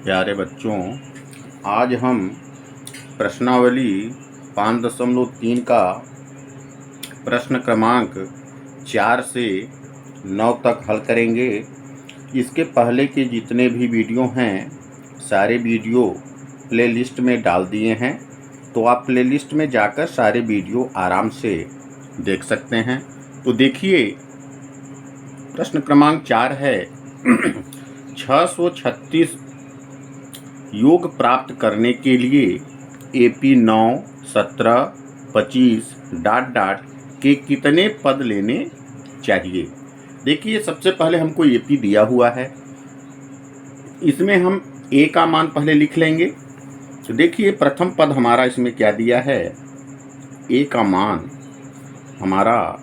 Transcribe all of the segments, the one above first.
प्यारे बच्चों, आज हम प्रश्नावली 5.3 का प्रश्न क्रमांक 4 से 9 तक हल करेंगे। इसके पहले के जितने भी वीडियो हैं सारे वीडियो प्लेलिस्ट में डाल दिए हैं, तो आप प्लेलिस्ट में जाकर सारे वीडियो आराम से देख सकते हैं। तो देखिए, प्रश्न क्रमांक 4 है 636 योग प्राप्त करने के लिए AP 9, 17, 25 ... के कितने पद लेने चाहिए। देखिए, सबसे पहले हमको AP दिया हुआ है, इसमें हम A का मान पहले लिख लेंगे। तो देखिए, प्रथम पद हमारा इसमें क्या दिया है, A का मान हमारा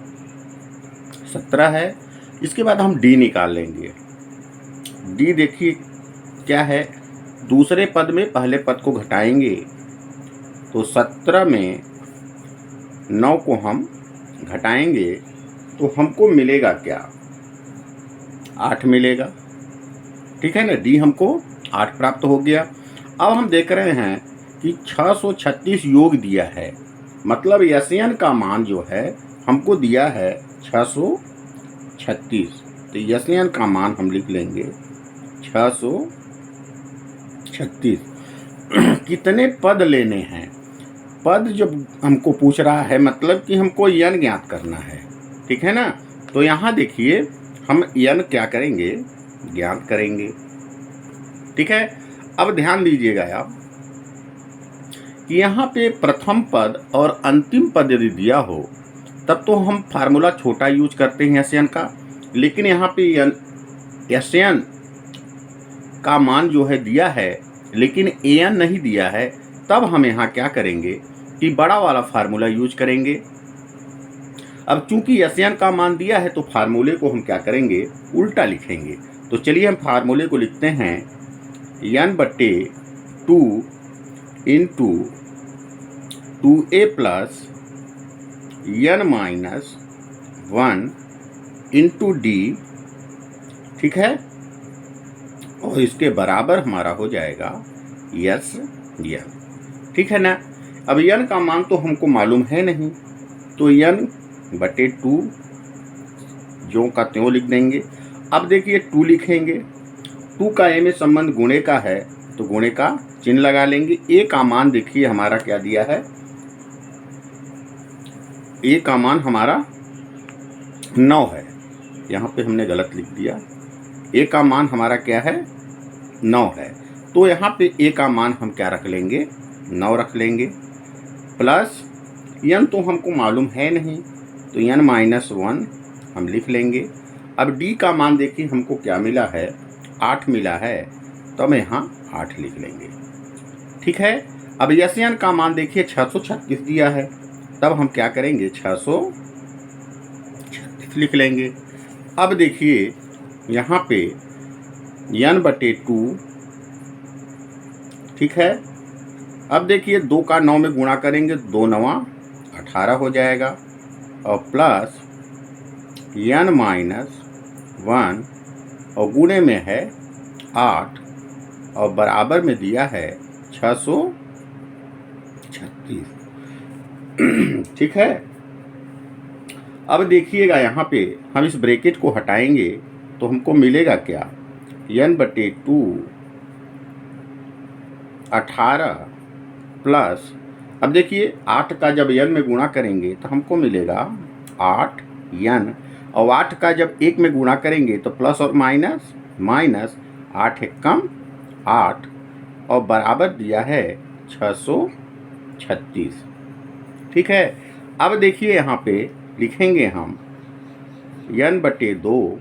17 है। इसके बाद हम D निकाल लेंगे। D देखिए क्या है, दूसरे पद में पहले पद को घटाएंगे, तो 17 में 9 को हम घटाएंगे तो हमको मिलेगा क्या, 8 मिलेगा। ठीक है ना, D हमको 8 प्राप्त हो गया। अब हम देख रहे हैं कि 636 योग दिया है, मतलब यशयन का मान जो है हमको दिया है 636। तो यशयन का मान हम लिख लेंगे 636। कितने पद लेने हैं, पद जब हमको पूछ रहा है मतलब कि हमको यन ज्ञात करना है, ठीक है ना। तो यहाँ देखिए, हम यन क्या करेंगे, ज्ञात करेंगे। ठीक है, अब ध्यान दीजिएगा आप कि यहाँ पे प्रथम पद और अंतिम पद यदि दिया हो तब तो हम फार्मूला छोटा यूज करते हैं यशयन का, लेकिन यहाँ पे यशयन का मान जो है दिया है लेकिन an नहीं दिया है, तब हम यहाँ क्या करेंगे कि बड़ा वाला फार्मूला यूज करेंगे। अब चूंकि यशयन का मान दिया है तो फार्मूले को हम क्या करेंगे, उल्टा लिखेंगे। तो चलिए हम फार्मूले को लिखते हैं n/2 into 2a plus n-1 into d। ठीक है, और इसके बराबर हमारा हो जाएगा यस यन। ठीक है ना। अब यन का मान तो हमको मालूम है नहीं, तो n/2 जो का त्यों लिख देंगे। अब देखिए 2 लिखेंगे, 2 का a में संबंध गुणे का है तो गुणे का चिन्ह लगा लेंगे। a का मान देखिए हमारा क्या दिया है, a का मान हमारा 9 है, यहाँ पे हमने गलत लिख दिया। a का मान हमारा क्या है, 9 है। तो यहाँ पे a का मान हम क्या रख लेंगे, 9 रख लेंगे। प्लस n तो हमको मालूम है नहीं, तो n-1 हम लिख लेंगे। अब d का मान देखिए हमको क्या मिला है, 8 मिला है, तो हम यहाँ 8 लिख लेंगे। ठीक है, अब यशयन का मान देखिए 636 दिया है, तब हम क्या करेंगे, 636 लिख लेंगे। अब देखिए यहाँ पे n/2, ठीक है। अब देखिए 2 का 9 में गुणा करेंगे, 2-9 18 हो जाएगा, और प्लस n-1 और गुणे में है 8 और बराबर में दिया है 636। ठीक है। अब देखिएगा यहाँ पे हम इस ब्रैकेट को हटाएंगे तो हमको मिलेगा क्या, n/2 18 प्लस, अब देखिए 8 का जब n में गुणा करेंगे तो हमको मिलेगा 8n, और 8 का जब 1 में गुणा करेंगे तो प्लस और माइनस, 8 एकम 8 और बराबर दिया है 636। ठीक है, अब देखिए यहाँ पे लिखेंगे हम n/2,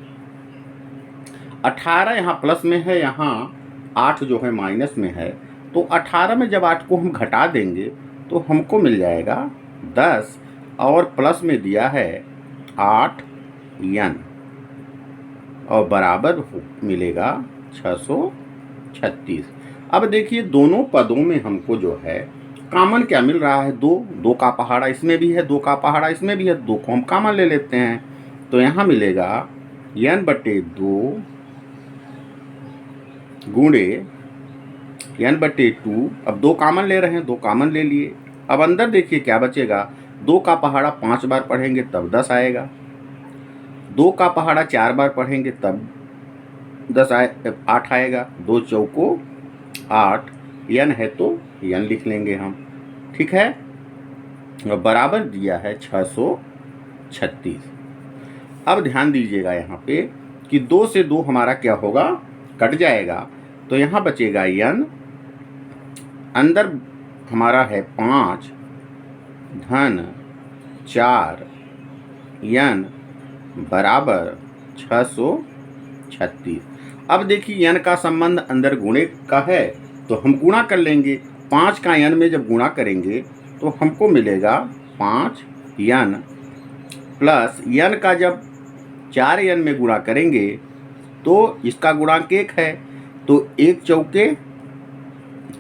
18 यहाँ प्लस में है, यहाँ 8 जो है माइनस में है, तो 18 में जब 8 को हम घटा देंगे तो हमको मिल जाएगा 10, और प्लस में दिया है 8n और बराबर मिलेगा 636। अब देखिए दोनों पदों में हमको जो है कॉमन क्या मिल रहा है, 2 का पहाड़ा इसमें भी है, 2 का पहाड़ा इसमें भी है, 2 को हम कॉमन ले लेते हैं। तो यहाँ मिलेगा n/2 गुणे n/2। अब 2 कॉमन ले रहे हैं, 2 कॉमन ले लिए। अब अंदर देखिए क्या बचेगा, 2 का पहाड़ा 5 बार पढ़ेंगे तब 10 आएगा, 2 का पहाड़ा 4 बार पढ़ेंगे तब 8 आएगा। 2 चौको 8, n है तो n लिख लेंगे हम, ठीक है। बराबर दिया है 636। अब ध्यान दीजिएगा यहाँ पे कि 2 से 2 हमारा क्या होगा, कट जाएगा, तो यहाँ बचेगा n, अंदर हमारा है 5 धन 4 n बराबर 636। अब देखिए n का संबंध अंदर गुणे का है तो हम गुणा कर लेंगे। 5 का n में जब गुणा करेंगे तो हमको मिलेगा 5n प्लस n का जब 4n में गुणा करेंगे तो इसका गुणांक 1 है, तो 1 चौके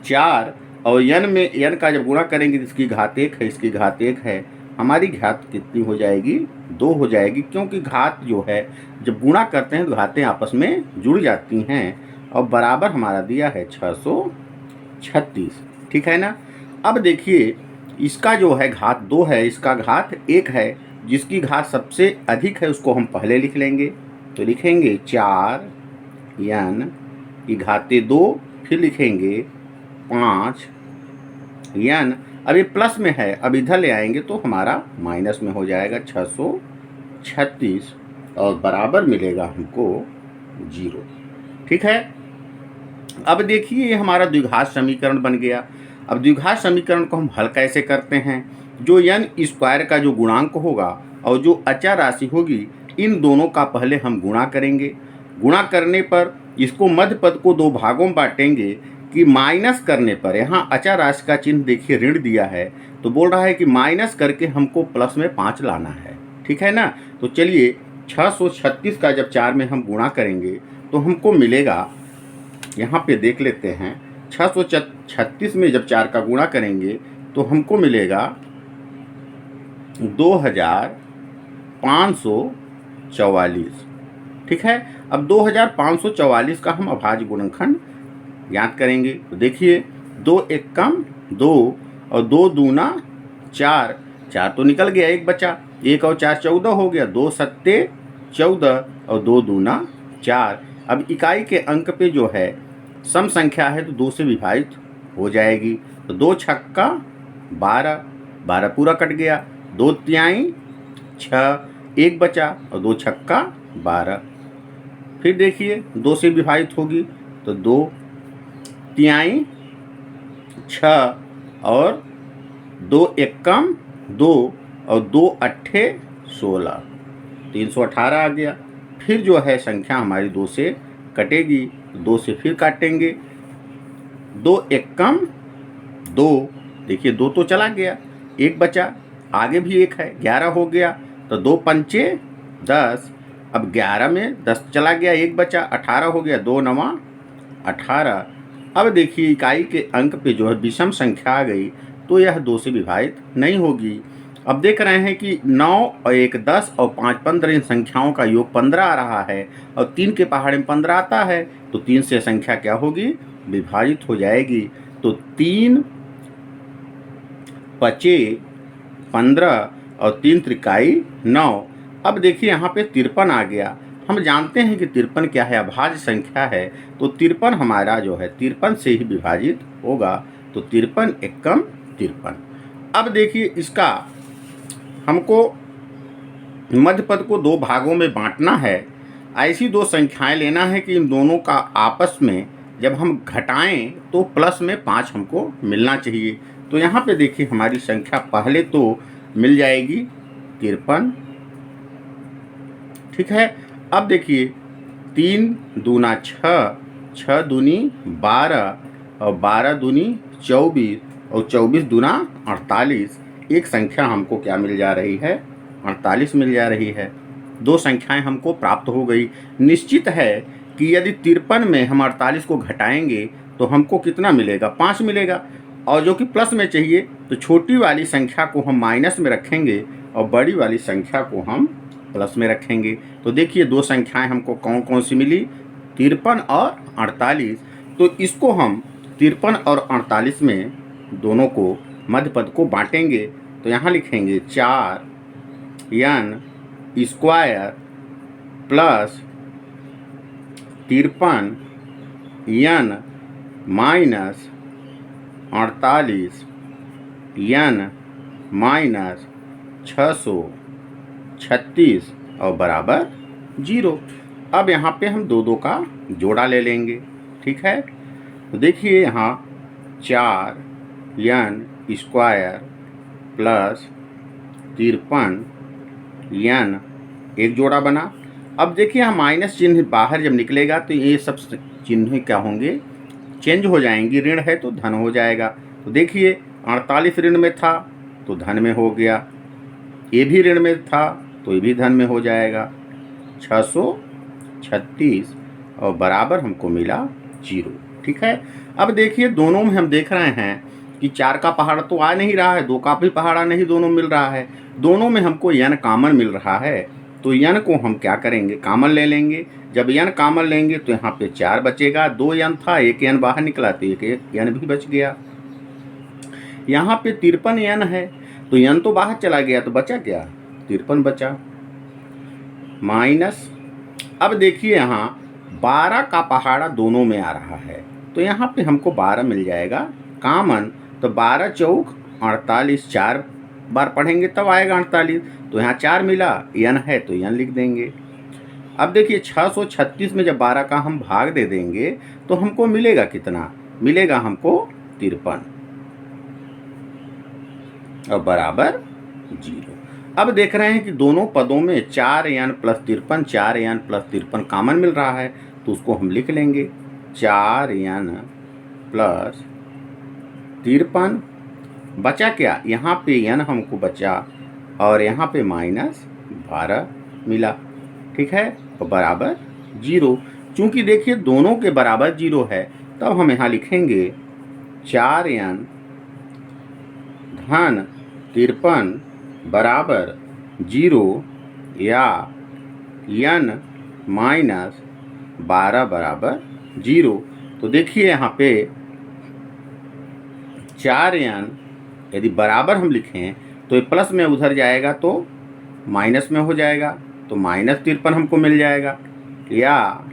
4 और n में n का जब गुणा करेंगे तो इसकी घात 1 है, इसकी घात 1 है। हमारी घात कितनी हो जाएगी, 2 हो जाएगी, क्योंकि घात जो है जब गुणा करते हैं तो घातें आपस में जुड़ जाती हैं। और बराबर हमारा दिया है 636, ठीक है ना। अब देखिए इसका जो है घात 2 है, इसका घात 1 है, जिसकी घात सबसे अधिक है उसको हम पहले लिख लेंगे। तो लिखेंगे 4n की घातें 2, फिर लिखेंगे 5n। अब ये प्लस में है, अब इधर ले आएंगे तो हमारा माइनस में हो जाएगा 636 और बराबर मिलेगा हमको 0, ठीक है। अब देखिए ये हमारा द्विघात समीकरण बन गया। अब द्विघात समीकरण को हम हल कैसे करते हैं, जो n स्क्वायर का जो गुणांक होगा और जो अचर राशि होगी, इन दोनों का पहले हम गुणा करेंगे। गुणा करने पर इसको मध्य पद को 2 भागों में बांटेंगे कि माइनस करने पर, यहाँ अचर राशि का चिन्ह देखिए ऋण दिया है, तो बोल रहा है कि माइनस करके हमको प्लस में 5 लाना है, ठीक है ना। तो चलिए 636 का जब 4 में हम गुणा करेंगे तो हमको मिलेगा, यहाँ पे देख लेते हैं, 636 में जब 4 का गुणा करेंगे तो हमको मिलेगा 2544, ठीक है। अब 2544 का हम अभाज्य गुणनखंड याद करेंगे। तो देखिए 2 एकम 2 और 2 दूना 4, 4 तो निकल गया, 1 बचा, 1 और 4 14 हो गया, 2 सत्ते 14 और 2 दूना 4। अब इकाई के अंक पे जो है सम संख्या है तो 2 से विभाजित हो जाएगी। तो 2 छक्का 12, 12 पूरा कट गया, 2 तिहाई 6, 1 बचा और 2 छक्का 12। फिर देखिए 2 से विभाजित होगी तो 2 तिहाई 6 और 2 एकम 2 और 2 अट्ठे 16, 318 आ गया। फिर जो है संख्या हमारी 2 से कटेगी, 2 से फिर काटेंगे, 2 एकम 2, देखिए 2 तो चला गया, 1 बचा, आगे भी 1 है, 11 हो गया, तो 2 पंचे 10, अब 11 में 10 चला गया, 1 बचा, 18 हो गया, 2 नवा 18। अब देखिए इकाई के अंक पे जो है विषम संख्या आ गई तो यह 2 से विभाजित नहीं होगी। अब देख रहे हैं कि 9 और 1 10 और 5 15, इन संख्याओं का योग 15 आ रहा है और 3 के पहाड़े में 15 आता है, तो 3 से संख्या क्या होगी, विभाजित हो जाएगी। तो 3 पचे 15 और 3 त्रिकाई 9। अब देखिए यहाँ पे 53 आ गया। हम जानते हैं कि 53 क्या है, अभाज्य संख्या है, तो 53 हमारा जो है 53 से ही विभाजित होगा। तो 53 एकम 53। अब देखिए इसका हमको मध्य पद को 2 भागों में बांटना है। ऐसी 2 संख्याएं लेना है कि इन दोनों का आपस में जब हम घटाएं तो प्लस में 5 हमको मिलना चाहिए। तो यहाँ पे देखिए हमारी संख्या पहले तो मिल जाएगी 53, ठीक है। अब देखिए 3 दूना 6, 6 दूनी 12 और 12 दूनी 24 और 24 दूना 48। एक संख्या हमको क्या मिल जा रही है, 48 मिल जा रही है। 2 संख्याएं हमको प्राप्त हो गई। निश्चित है कि यदि 53 में हम 48 को घटाएंगे तो हमको कितना मिलेगा, 5 मिलेगा, और जो कि प्लस में चाहिए, तो छोटी वाली संख्या को हम माइनस में रखेंगे और बड़ी वाली संख्या को हम प्लस में रखेंगे। तो देखिए 2 संख्याएं हमको कौन कौन सी मिली, 53 और 48। तो इसको हम 53 और 48 में दोनों को मध्य पद को बांटेंगे तो यहाँ लिखेंगे 4n square plus 53n minus 48n minus 636 और बराबर 0। अब यहाँ पे हम दो का जोड़ा ले लेंगे, ठीक है। तो देखिए यहाँ 4n स्क्वायर प्लस 53n एक जोड़ा बना। अब देखिए यहाँ माइनस चिन्ह बाहर जब निकलेगा तो ये सब चिन्ह क्या होंगे, चेंज हो जाएंगी। ऋण है तो धन हो जाएगा। तो देखिए 48 ऋण में था तो धन में हो गया, ये भी ऋण में था तो ये भी धन में हो जाएगा। 636 और बराबर हमको मिला 0, ठीक है। अब देखिए दोनों में हम देख रहे हैं कि 4 का पहाड़ा तो आ नहीं रहा है, 2 का भी पहाड़ा नहीं दोनों मिल रहा है। दोनों में हमको n कॉमन मिल रहा है तो n को हम क्या करेंगे, कॉमन ले लेंगे। जब n कॉमन लेंगे तो यहाँ पे 4 बचेगा, 2 n था, 1 n बाहर निकला तो एक n भी बच गया। यहाँ पे 53n है तो n तो बाहर चला गया तो बचा क्या, 53 बचा। माइनस, अब देखिए यहाँ 12 का पहाड़ा दोनों में आ रहा है तो यहाँ पे हमको 12 मिल जाएगा कॉमन। तो 12 चौक 48, 4 बार पढ़ेंगे तब आएगा 48। तो यहाँ 4 मिला, n है तो n लिख देंगे। अब देखिए 636 में जब 12 का हम भाग दे देंगे तो हमको मिलेगा कितना, मिलेगा हमको 53 और बराबर 0। अब देख रहे हैं कि दोनों पदों में 4n plus 53, 4n plus 53 common मिल रहा है तो उसको हम लिख लेंगे 4n प्लस 53। बचा क्या, यहाँ पे n हमको बचा और यहाँ पे माइनस 12 मिला, ठीक है, और बराबर 0। चूंकि देखिए दोनों के बराबर 0 है तब हम यहाँ लिखेंगे 4n धन 53 बराबर 0 या n माइनस 12 बराबर 0। तो देखिए यहाँ पे 4n यदि बराबर हम लिखें तो ये प्लस में उधर जाएगा तो माइनस में हो जाएगा, तो माइनस 53 हमको मिल जाएगा। या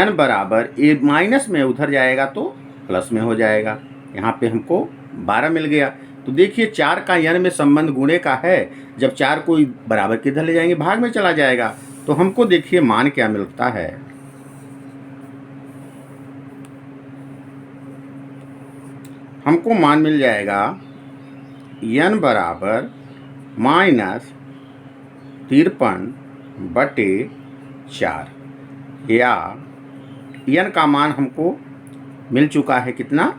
n बराबर ये माइनस में उधर जाएगा तो प्लस में हो जाएगा। यहाँ पे हमको 12 मिल गया। तो देखिए 4 का n में संबंध गुणे का है, जब 4 को बराबर किधर ले जाएंगे, भाग में चला जाएगा। तो हमको देखिए मान क्या मिलता है, हमको मान मिल जाएगा n बराबर माइनस 53/4 या n का मान हमको मिल चुका है कितना,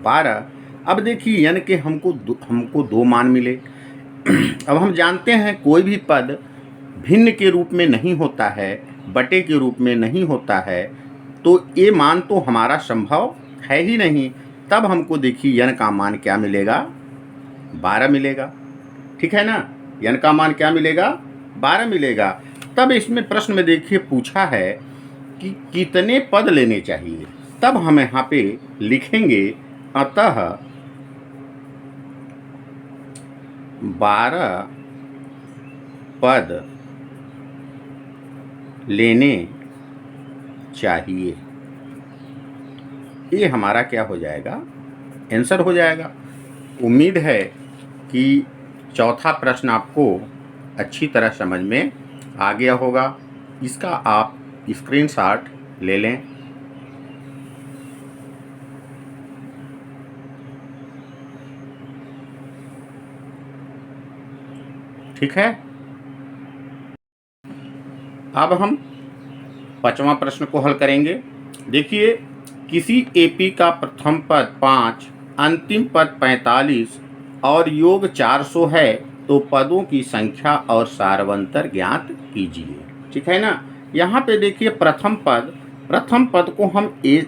12। अब देखिए n के हमको दो मान मिले। अब हम जानते हैं कोई भी पद भिन्न के रूप में नहीं होता है, बटे के रूप में नहीं होता है, तो ये मान तो हमारा संभव है ही नहीं। तब हमको देखिए n का मान क्या मिलेगा, 12 मिलेगा, ठीक है ना। n का मान क्या मिलेगा, 12 मिलेगा। तब इसमें प्रश्न में देखिए पूछा है कि कितने पद लेने चाहिए, तब हम यहाँ पे लिखेंगे अतः 12 पद लेने चाहिए। ये हमारा क्या हो जाएगा, आंसर हो जाएगा। उम्मीद है कि चौथा प्रश्न आपको अच्छी तरह समझ में आ गया होगा। इसका आप स्क्रीनशॉट ले लें। ठीक है, अब हम 5वां प्रश्न को हल करेंगे। देखिए, किसी एपी का प्रथम पद 5, अंतिम पद 45 और योग 400 है तो पदों की संख्या और सारवंतर ज्ञात कीजिए। ठीक है ना। यहाँ पे देखिए प्रथम पद को हम ए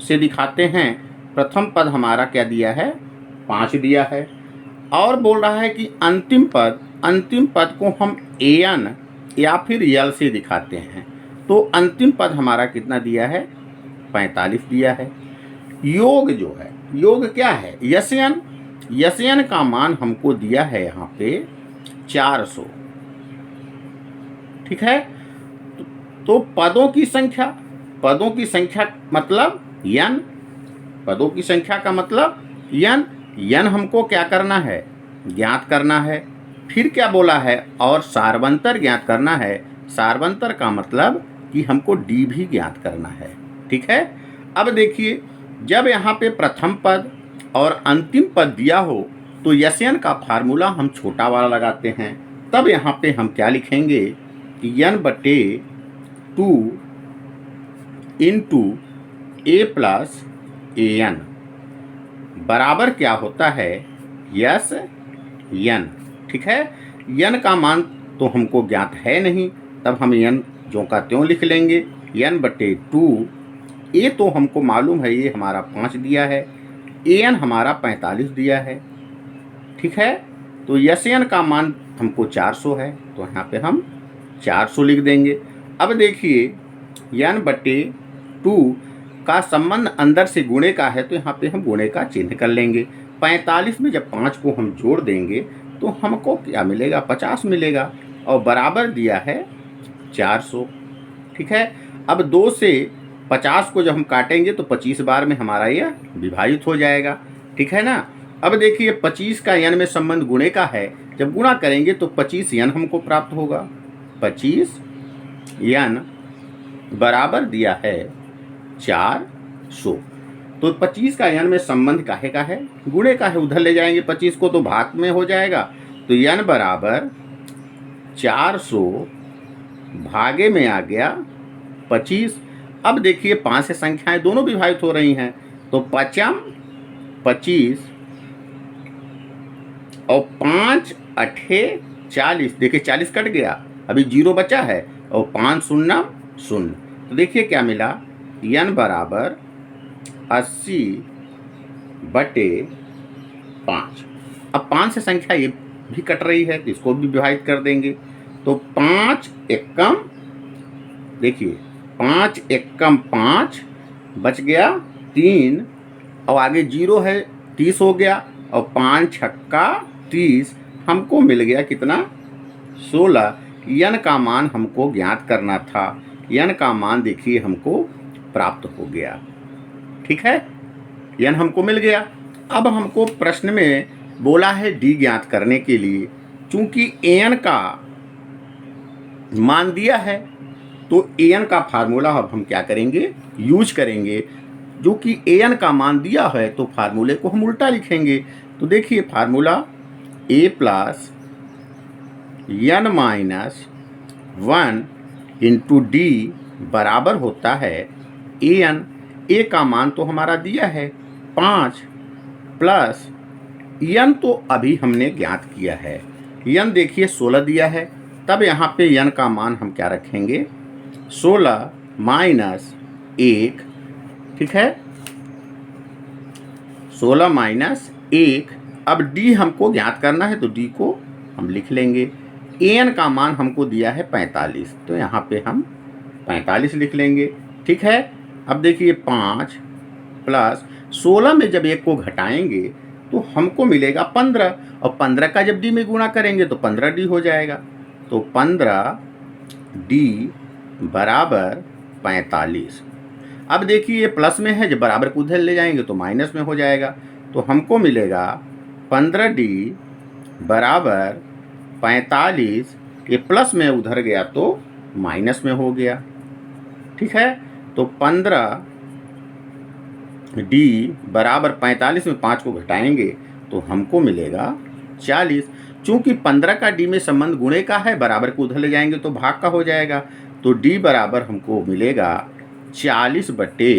से दिखाते हैं। प्रथम पद हमारा क्या दिया है, 5 दिया है। और बोल रहा है कि अंतिम पद को हम एन या फिर यल से दिखाते हैं। तो अंतिम पद हमारा कितना दिया है, 45 दिया है। योग जो है, योग क्या है, यस्यन, यस्यन का मान हमको दिया है यहाँ पे 400। ठीक है, तो पदों की संख्या, पदों की संख्या मतलब यन, पदों की संख्या का मतलब यन, यन हमको क्या करना है, ज्ञात करना है। फिर क्या बोला है, और सार्वंतर ज्ञात करना है। सार्वंतर का मतलब कि हमको डी भी ज्ञात करना है। ठीक है, अब देखिए, जब यहाँ पे प्रथम पद और अंतिम पद दिया हो तो यस्यन का फार्मूला हम छोटा वाला लगाते हैं। तब यहाँ पे हम क्या लिखेंगे कि यन बटे 2 into A plus A N बराबर क्या होता है, यस यन। ठीक है, यन का मान तो हमको ज्ञात है नहीं, तब हम यन ज्यों का त्यों लिख लेंगे, यन बटे 2। ए तो हमको मालूम है, ये हमारा 5 दिया है, ए एन हमारा 45 दिया है। ठीक है, तो यस एन का मान हमको 400 है, तो यहाँ पे हम 400 लिख देंगे। अब देखिए, यन बटे 2 का संबंध अंदर से गुणे का है, तो यहाँ पे हम गुणे का चिन्ह कर लेंगे। 45 में जब 5 को हम जोड़ देंगे तो हमको क्या मिलेगा, 50 मिलेगा, और बराबर दिया है 400। ठीक है, अब 2 से 50 को जब हम काटेंगे तो 25 बार में हमारा यह विभाजित हो जाएगा। ठीक है ना। अब देखिए, 25 का यन में संबंध गुणे का है, जब गुणा करेंगे तो 25 यन हमको प्राप्त होगा। 25 यन बराबर दिया है 400। तो 25 का यन में संबंध काहे का है, गुणे का है, उधर ले जाएंगे 25 को तो भाग में हो जाएगा। तो यन बराबर 400 भागे में आ गया 25। अब देखिए, 5 से संख्याएं दोनों विभाजित हो रही हैं, तो 5 25 और 5 8 40। देखिए 40 कट गया, अभी 0 बचा है, और 5 शून्य शून्य। तो देखिए क्या मिला, यन बराबर 80 बटे 5। अब 5 से संख्या ये भी कट रही है, तो इसको भी विभाजित कर देंगे। तो 5 एकम, देखिए 5 एकम 5 बच गया 3, और आगे 0 है, 30 हो गया, और 5 छक्का 30, हमको मिल गया कितना, 16। यन का मान हमको ज्ञात करना था, यन का मान देखिए हमको प्राप्त हो गया। ठीक है, यन हमको मिल गया। अब हमको प्रश्न में बोला है डी ज्ञात करने के लिए, चूंकि एन का मान दिया है तो एन का फार्मूला अब हम क्या करेंगे, यूज करेंगे। जो कि एन का मान दिया है तो फार्मूले को हम उल्टा लिखेंगे। तो देखिए formula A plus N minus 1 into D बराबर होता है ए एन। ए का मान तो हमारा दिया है 5 प्लस यन तो अभी हमने ज्ञात किया है, यन देखिए 16 दिया है, तब यहाँ पे यन का मान हम क्या रखेंगे, 16 माइनस 1। ठीक है, 16 माइनस 1। अब डी हमको ज्ञात करना है, तो डी को हम लिख लेंगे। एन का मान हमको दिया है 45, तो यहाँ पे हम 45 लिख लेंगे। ठीक है, अब देखिए 5 प्लस 16 में जब 1 को घटाएंगे तो हमको मिलेगा 15, और 15 का जब डी में गुणा करेंगे तो 15 डी हो जाएगा। तो 15 डी बराबर 45। अब देखिए ये प्लस में है, जब बराबर को उधर ले जाएंगे तो माइनस में हो जाएगा। तो हमको मिलेगा 15 डी बराबर 45। ये प्लस में उधर गया तो माइनस में हो गया। ठीक है, तो 15 डी बराबर 45 में 5 को घटाएंगे तो हमको मिलेगा 40। चूंकि 15 का डी में संबंध गुणे का है, बराबर को उधर ले जाएंगे तो भाग का हो जाएगा। तो डी बराबर हमको मिलेगा 40 बटे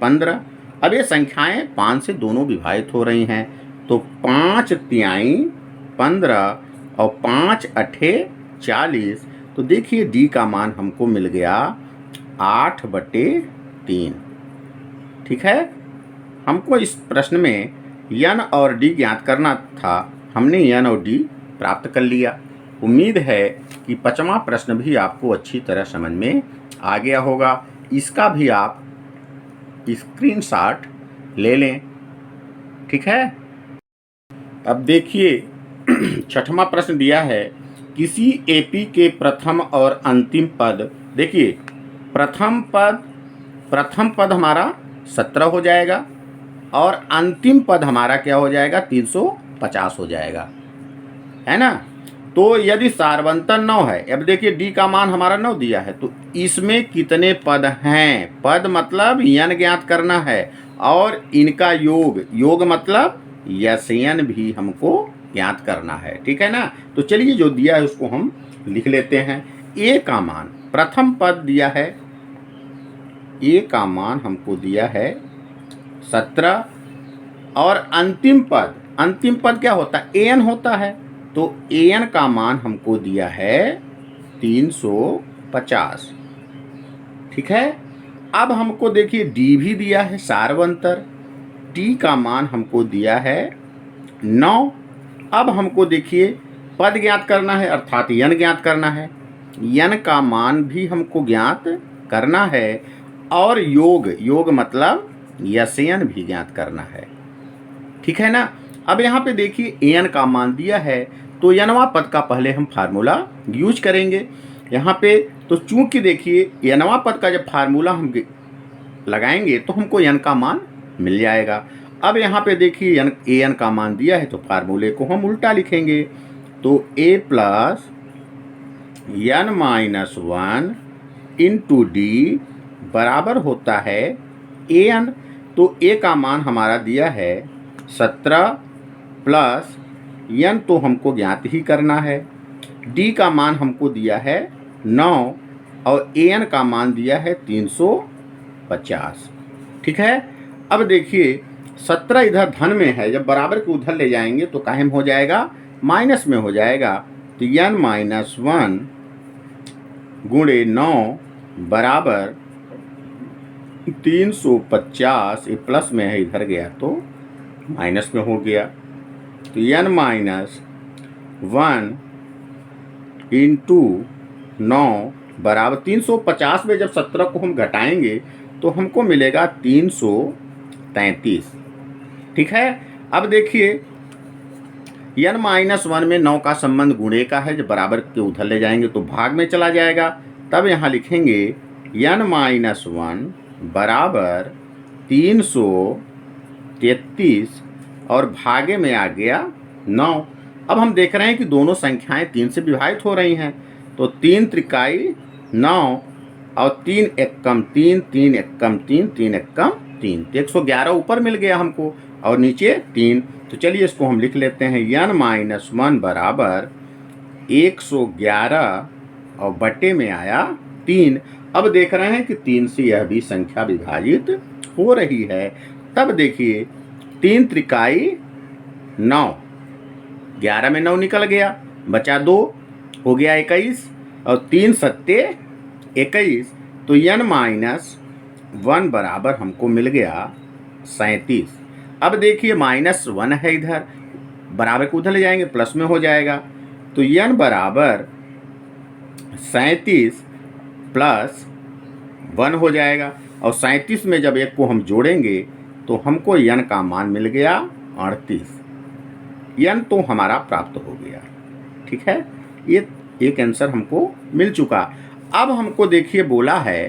15। अब ये संख्याएं 5 से दोनों विभाजित हो रही हैं, तो 5 तिहाई 15 और 5 अठे 40। तो देखिए डी का मान हमको मिल गया 8 बटे 3। ठीक है, हमको इस प्रश्न में यन और डी ज्ञात करना था, हमने यन और डी प्राप्त कर लिया। उम्मीद है कि 5वां प्रश्न भी आपको अच्छी तरह समझ में आ गया होगा। इसका भी आप स्क्रीनशॉट ले लें। ठीक है। अब देखिए छठवां प्रश्न दिया है, किसी एपी के प्रथम और अंतिम पद, देखिए प्रथम पद हमारा 17 हो जाएगा और अंतिम पद हमारा क्या हो जाएगा, 350 हो जाएगा, है ना। तो यदि सारवंतन 9 है, अब देखिए डी का मान हमारा 9 दिया है, तो इसमें कितने पद हैं, पद मतलब यन ज्ञात करना है और इनका योग मतलब यन भी हमको ज्ञात करना है। ठीक है ना। तो चलिए जो दिया है उसको हम लिख लेते हैं। ए का मान, प्रथम पद दिया है, ए का मान हमको दिया है 17 और अंतिम पद क्या होता है, एन होता है, तो एन का मान हमको दिया है 350। ठीक है। अब हमको देखिए डी भी दिया है सारवंतर, टी का मान हमको दिया है 9। अब हमको देखिए पद ज्ञात करना है अर्थात यन ज्ञात करना है, यन का मान भी हमको ज्ञात करना है और योग मतलब यन भी ज्ञात करना है। ठीक है ना। अब यहाँ पे देखिए एन का मान दिया है, तो यनवा पद का पहले हम फार्मूला यूज करेंगे यहाँ पे। तो चूंकि देखिए यनवा पद का जब फार्मूला हम लगाएंगे तो हमको एन का मान मिल जाएगा। अब यहाँ पे देखिए एन का मान दिया है, तो फार्मूले को हम उल्टा लिखेंगे, तो A plus N minus 1 into D बराबर होता है एन। तो ए का मान हमारा दिया है 17 प्लस एन तो हमको ज्ञात ही करना है, डी का मान हमको दिया है 9 और एन का मान दिया है 350। ठीक है। अब देखिए 17 इधर धन में है, जब बराबर के उधर ले जाएंगे तो काहे में हो जाएगा, माइनस में हो जाएगा, तो एन माइनस 1 गुणे 9 बराबर 350, ये प्लस में है इधर गया तो माइनस में हो गया, तो एन माइनस 1 इंटू 9 बराबर 350 में जब 17 को हम घटाएंगे तो हमको मिलेगा 333। ठीक है। अब देखिए n माइनस 1 में 9 का संबंध गुणे का है, जब बराबर के उधर ले जाएंगे तो भाग में चला जाएगा, तब यहाँ लिखेंगे n माइनस 1 बराबर 333 और भागे में आ गया 9। अब हम देख रहे हैं कि दोनों संख्याएं 3 से विभाजित हो रही हैं, तो 3 त्रिकाई 9 और 3 एकम 3, 3 एकम 3, 3 एकम 3, तो 111 ऊपर मिल गया हमको और नीचे 3। तो चलिए इसको हम लिख लेते हैं, n माइनस 1 बराबर 111 और बटे में आया 3। अब देख रहे हैं कि 3 से यह भी संख्या विभाजित हो रही है, तब देखिए 3 त्रिकाई 9, 11 में 9 निकल गया, बचा 2 हो गया 21 और 3 सत्ते 21, तो n माइनस 1 बराबर हमको मिल गया 37। अब देखिए माइनस 1 है इधर, बराबर को उधर ले जाएंगे प्लस में हो जाएगा, तो n बराबर 37 प्लस 1 हो जाएगा और 37 में जब एक को हम जोड़ेंगे तो हमको n का मान मिल गया 38। n तो हमारा प्राप्त हो गया। ठीक है। ये एक आंसर हमको मिल चुका। अब हमको देखिए बोला है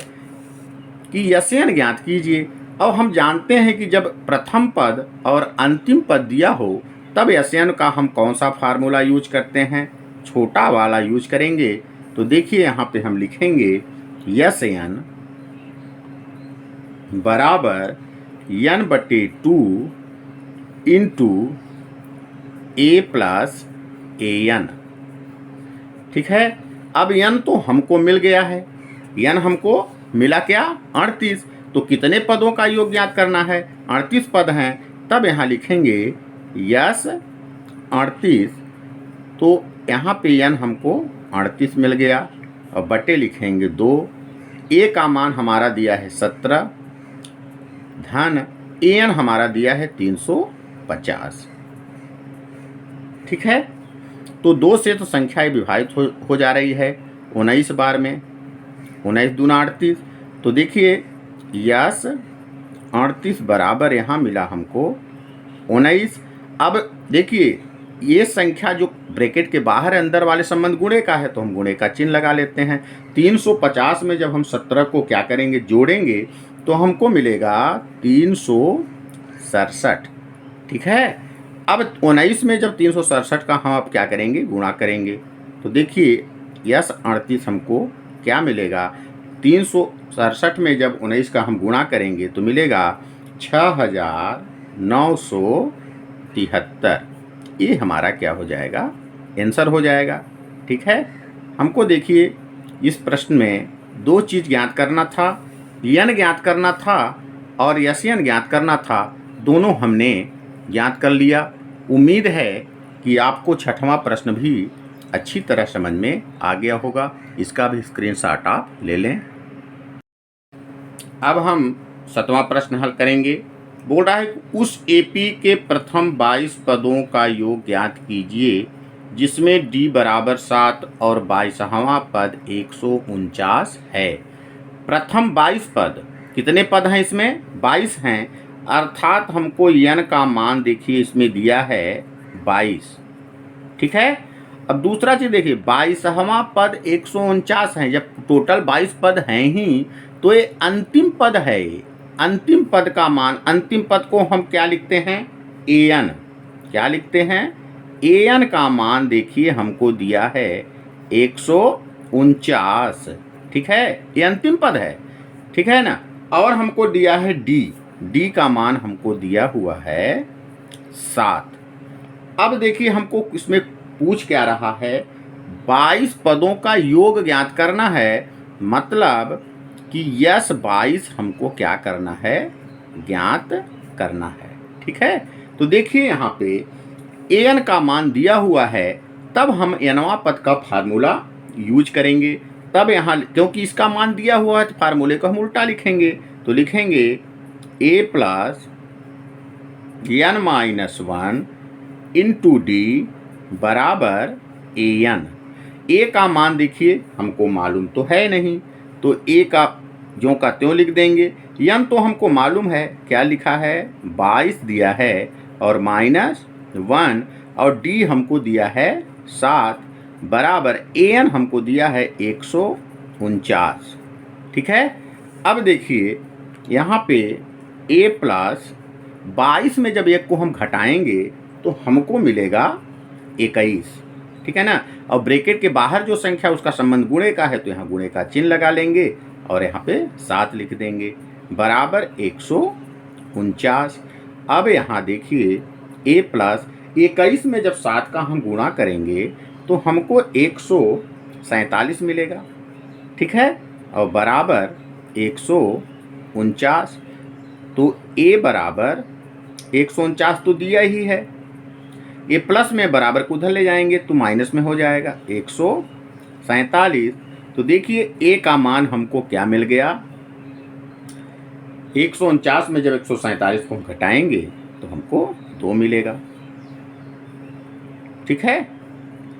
कि यन ज्ञात कीजिए। अब हम जानते हैं कि जब प्रथम पद और अंतिम पद दिया हो तब यन का हम कौन सा फार्मूला यूज करते हैं, छोटा वाला यूज करेंगे। तो देखिए यहाँ पे हम लिखेंगे यन बराबर n/2 इंटू ए प्लस एन। ठीक है। अब n तो हमको मिल गया है, n हमको मिला क्या, 38, तो कितने पदों का योग ज्ञात करना है, 38 पद हैं, तब यहाँ लिखेंगे यस 38, तो यहाँ पे n हमको 38 मिल गया और बटे लिखेंगे 2, ए का मान हमारा दिया है 17, धन एन हमारा दिया है 350। ठीक है। तो 2 से तो संख्याएं विभाजित हो जा रही है 19 बार में, 19 दूना 38, तो देखिए यस 38 बराबर यहाँ मिला हमको 19। अब देखिए ये संख्या जो ब्रैकेट के बाहर है, अंदर वाले संबंध गुणे का है, तो हम गुणे का चिन्ह लगा लेते हैं। 350 में जब हम 17 को क्या करेंगे, जोड़ेंगे, तो हमको मिलेगा 367। ठीक है। अब 19 में जब 367 का हम अब क्या करेंगे, गुणा करेंगे, तो देखिए यस 38 हमको क्या मिलेगा, 367 में जब 19 का हम गुणा करेंगे तो मिलेगा 6973। ये हमारा क्या हो जाएगा, आंसर हो जाएगा। ठीक है। हमको देखिए इस प्रश्न में दो चीज़ ज्ञात करना था, यन ज्ञात करना था और यन ज्ञात करना था। दोनों हमने ज्ञात कर लिया। उम्मीद है कि आपको छठवां प्रश्न भी अच्छी तरह समझ में आ गया होगा। इसका भी स्क्रीनशॉट आप ले लें। अब हम सातवां प्रश्न हल करेंगे। बोल रहा है कि उस एपी के प्रथम 22 पदों का योग ज्ञात कीजिए जिसमें डी बराबर 7 और 22वां पद 149 है। प्रथम 22 पद, कितने पद हैं इसमें, 22 हैं, अर्थात हमको यन का मान देखिए इसमें दिया है 22। ठीक है। अब दूसरा चीज देखिए, 22वां पद 149 है। जब टोटल 22 पद हैं ही तो ये अंतिम पद है। अंतिम पद का मान, अंतिम पद को हम क्या लिखते हैं, एन। क्या लिखते हैं, एन का मान देखिए हमको दिया है 149। ठीक है, ये अंतिम पद है। ठीक है ना। और हमको दिया है डी, डी का मान हमको दिया हुआ है 7। अब देखिए हमको इसमें पूछ क्या रहा है, 22 पदों का योग ज्ञात करना है, मतलब कि यस 22 हमको क्या करना है, ज्ञात करना है। ठीक है। तो देखिए यहाँ पे एन का मान दिया हुआ है, तब हम एनवा पद का फार्मूला यूज करेंगे। तब यहाँ क्योंकि इसका मान दिया हुआ है तो फार्मूले को हम उल्टा लिखेंगे, तो लिखेंगे A plus N minus 1 into D बराबर ए एन। ए का मान देखिए हमको मालूम तो है नहीं, तो ए का ज्यों का त्यों लिख देंगे। यन तो हमको मालूम है, क्या लिखा है, 22 दिया है और माइनस 1, और डी हमको दिया है 7 बराबर एन हमको दिया है 149। ठीक है। अब देखिए यहाँ पे ए प्लस 22 में जब एक को हम घटाएंगे तो हमको मिलेगा 21। ठीक है ना। और ब्रैकेट के बाहर जो संख्या उसका संबंध गुणे का है, तो यहाँ गुणे का चिन्ह लगा लेंगे और यहाँ पे 7 लिख देंगे बराबर 149। अब यहाँ देखिए ए प्लस 21 में जब 7 का हम गुणा करेंगे तो हमको 147 मिलेगा। ठीक है। और बराबर 149, तो ए बराबर 149 तो दिया ही है, ये प्लस में बराबर को उधर ले जाएंगे तो माइनस में हो जाएगा 147। तो देखिए ए का मान हमको क्या मिल गया, 149 में जब 147 को हम घटाएंगे तो हमको 2 मिलेगा। ठीक है,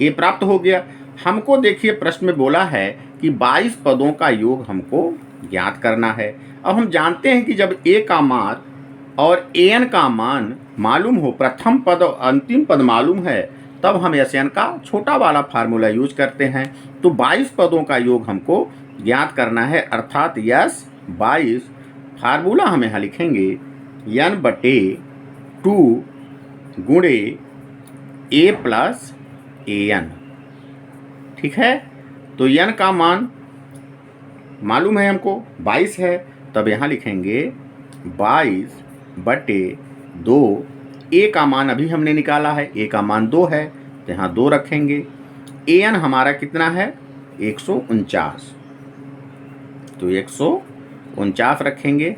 ये प्राप्त हो गया। हमको देखिए प्रश्न में बोला है कि 22 पदों का योग हमको ज्ञात करना है। अब हम जानते हैं कि जब ए का मान और एन का मान मालूम हो, प्रथम पद और अंतिम पद मालूम है, तब हम एस एन का छोटा वाला फार्मूला यूज करते हैं। तो 22 पदों का योग हमको ज्ञात करना है, अर्थात यस 22 फार्मूला हम यहाँ लिखेंगे n/2 गुणे ए प्लस ए एन। ठीक है। तो n का मान मालूम है हमको 22 है, तब यहाँ लिखेंगे 22/2। ए का मान अभी हमने निकाला है, ए का मान 2 है, तो यहाँ 2 रखेंगे। ए एन हमारा कितना है, 149, तो 149 रखेंगे।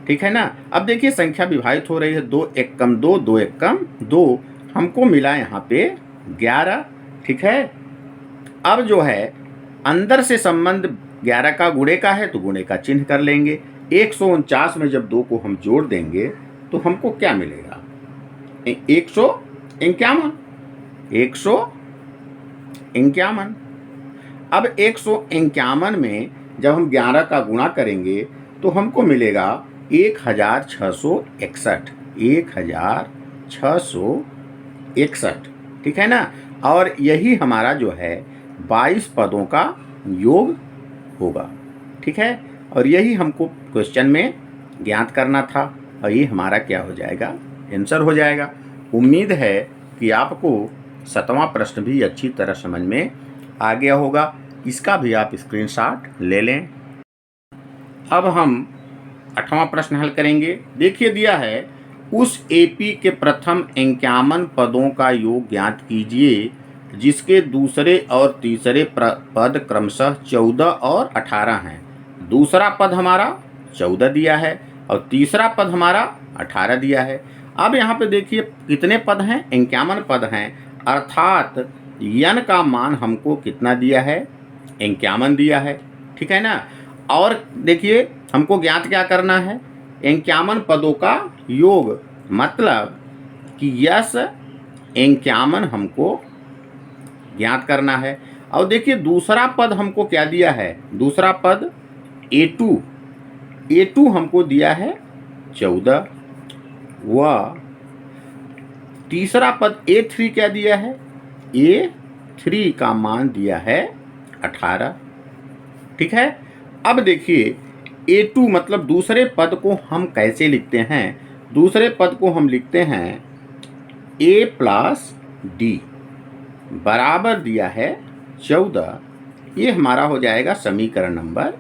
ठीक है ना। अब देखिए संख्या विभाजित हो रही है, 2 1 कम 2, 2 1 कम 2, हमको मिला यहाँ पे 11। ठीक है। अब जो है अंदर से संबंध 11 का गुणे का है, तो गुणे का चिन्ह कर लेंगे। 149 में जब 2 को हम जोड़ देंगे तो हमको क्या मिलेगा, 151। 151। अब 151 में जब हम 11 का गुणा करेंगे तो हमको मिलेगा 1661, 1661, ठीक है ना। और यही हमारा जो है 22 पदों का योग होगा, ठीक है। और यही हमको क्वेश्चन में ज्ञात करना था और ये हमारा क्या हो जाएगा, आंसर हो जाएगा। उम्मीद है कि आपको 7वां प्रश्न भी अच्छी तरह समझ में आ गया होगा। इसका भी आप स्क्रीनशॉट ले लें। अब हम 8वां प्रश्न हल करेंगे। देखिए दिया है, उस एपी के प्रथम 51 पदों का योग ज्ञात कीजिए जिसके दूसरे और तीसरे पद क्रमशः 14 और 18 हैं। दूसरा पद हमारा 14 दिया है और तीसरा पद हमारा 18 दिया है। अब यहाँ पे देखिए कितने पद हैं, 51 पद हैं, अर्थात यन का मान हमको कितना दिया है, 51 दिया है, ठीक है ना। और देखिए हमको ज्ञात क्या करना है, 51 पदों का योग, मतलब कि यस 51 हमको ज्ञात करना है। और देखिए दूसरा पद हमको क्या दिया है, दूसरा पद A2 हमको दिया है 14 व तीसरा पद A3 क्या दिया है, A3 का मान दिया है 18, ठीक है। अब देखिए A2 मतलब दूसरे पद को हम कैसे लिखते हैं, दूसरे पद को हम लिखते हैं A प्लस D बराबर दिया है 14, ये हमारा हो जाएगा समीकरण नंबर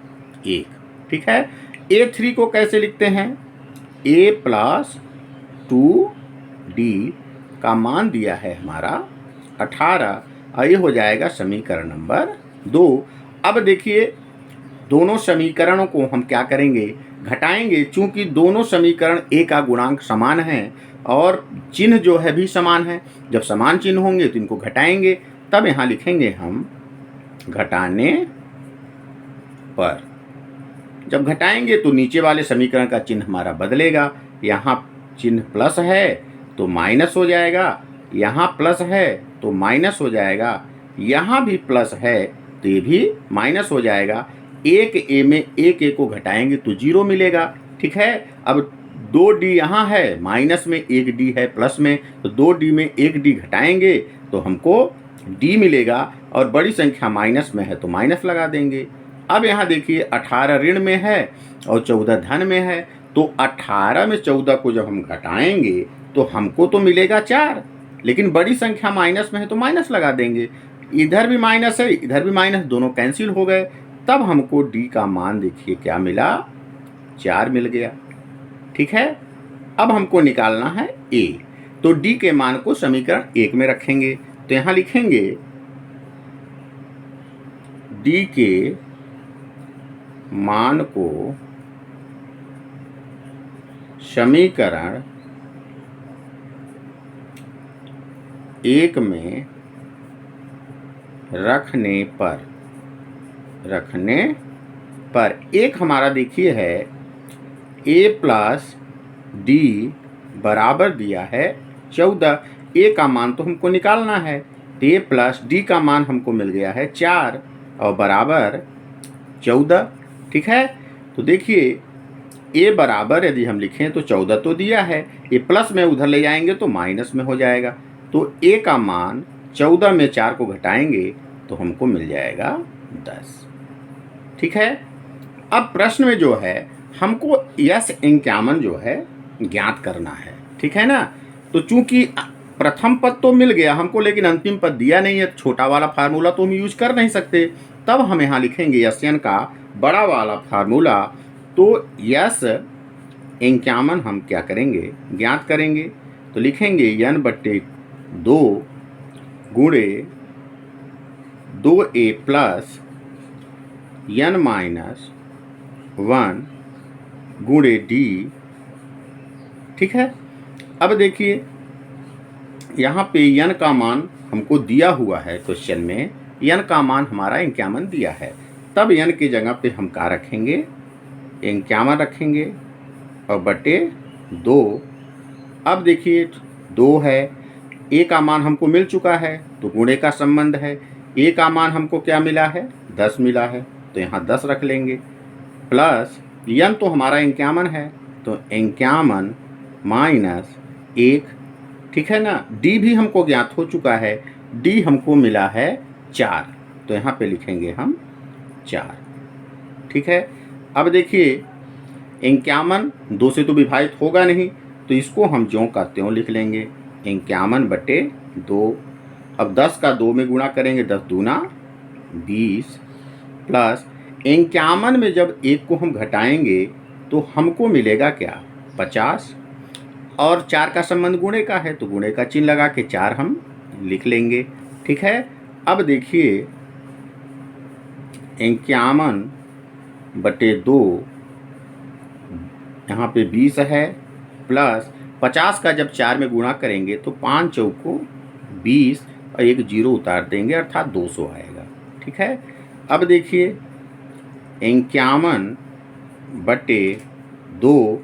1, ठीक है। A3 को कैसे लिखते हैं, A प्लस 2D का मान दिया है हमारा 18, और ये हो जाएगा समीकरण नंबर 2। अब देखिए दोनों समीकरणों को हम क्या करेंगे, घटाएंगे। चूंकि दोनों समीकरण A का गुणांक समान है और चिन्ह जो है भी समान है, जब समान चिन्ह होंगे तो इनको घटाएंगे, तब यहाँ लिखेंगे हम घटाने पर। जब घटाएंगे तो नीचे वाले समीकरण का चिन्ह हमारा बदलेगा, यहाँ चिन्ह प्लस है तो माइनस हो जाएगा, यहाँ प्लस है तो माइनस हो जाएगा, यहाँ भी प्लस है तो ये भी माइनस हो जाएगा। एक ए में एक ए को घटाएंगे तो 0 मिलेगा, ठीक है। अब 2D यहाँ है, माइनस में 1D है प्लस में, तो 2D में 1D घटाएंगे तो हमको D मिलेगा, और बड़ी संख्या माइनस में है तो माइनस लगा देंगे। अब यहाँ देखिए 18 ऋण में है और 14 धन में है, तो 18 में 14 को जब हम घटाएंगे तो हमको तो मिलेगा 4, लेकिन बड़ी संख्या माइनस में है तो माइनस लगा देंगे। इधर भी माइनस है इधर भी माइनस, दोनों कैंसिल हो गए, तब हमको D का मान देखिए क्या मिला, 4 मिल गया, ठीक है। अब हमको निकालना है A, तो D के मान को समीकरण 1 में रखेंगे, तो यहाँ लिखेंगे D के मान को समीकरण 1 में रखने पर एक हमारा देखिए है A प्लस D बराबर दिया है 14, A का मान तो हमको निकालना है, तो A प्लस D का मान हमको मिल गया है 4 और बराबर 14, ठीक है। तो देखिए A बराबर यदि हम लिखें तो 14 तो दिया है, ये प्लस में उधर ले जाएंगे तो माइनस में हो जाएगा, तो A का मान 14 में 4 को घटाएंगे तो हमको मिल जाएगा 10, ठीक है। अब प्रश्न में जो है हमको यस 51 जो है ज्ञात करना है, ठीक है ना। तो चूंकि प्रथम पद तो मिल गया हमको, लेकिन अंतिम पद दिया नहीं है, छोटा वाला फार्मूला तो हम यूज कर नहीं सकते, तब हम यहाँ लिखेंगे यन का बड़ा वाला फार्मूला। तो यस 51 हम क्या करेंगे, ज्ञात करेंगे, तो लिखेंगे n/2 गुणे 2a प्लस n-1 गुणे D, ठीक है। अब देखिए यहाँ पे n का मान हमको दिया हुआ है क्वेश्चन में, n का मान हमारा 51 दिया है, तब n की जगह पे हम क्या रखेंगे, 51 रखेंगे और बटे 2। अब देखिए 2 है, A का मान हमको मिल चुका है तो गुणे का संबंध है, A का मान हमको क्या मिला है, 10 मिला है, तो यहाँ 10 रख लेंगे, प्लस n तो हमारा 51 है तो 51 माइनस 1, ठीक है ना। डी भी हमको ज्ञात हो चुका है, डी हमको मिला है 4, तो यहाँ पे लिखेंगे हम 4, ठीक है। अब देखिए 51 2 से तो विभाजित होगा नहीं, तो इसको हम ज्यों का त्यों लिख लेंगे 51/2। अब 10 का 2 में गुणा करेंगे, 10 दूना 20, प्लस 51 में जब 1 को हम घटाएंगे तो हमको मिलेगा क्या, 50, और 4 का संबंध गुणे का है तो गुणे का चिन्ह लगा के 4 हम लिख लेंगे, ठीक है। अब देखिए 51/2 यहाँ पे 20 है, प्लस 50 का जब 4 में गुणा करेंगे तो 5 चौको 20 और एक जीरो उतार देंगे अर्थात 200 आएगा, ठीक है। अब देखिए 51/2,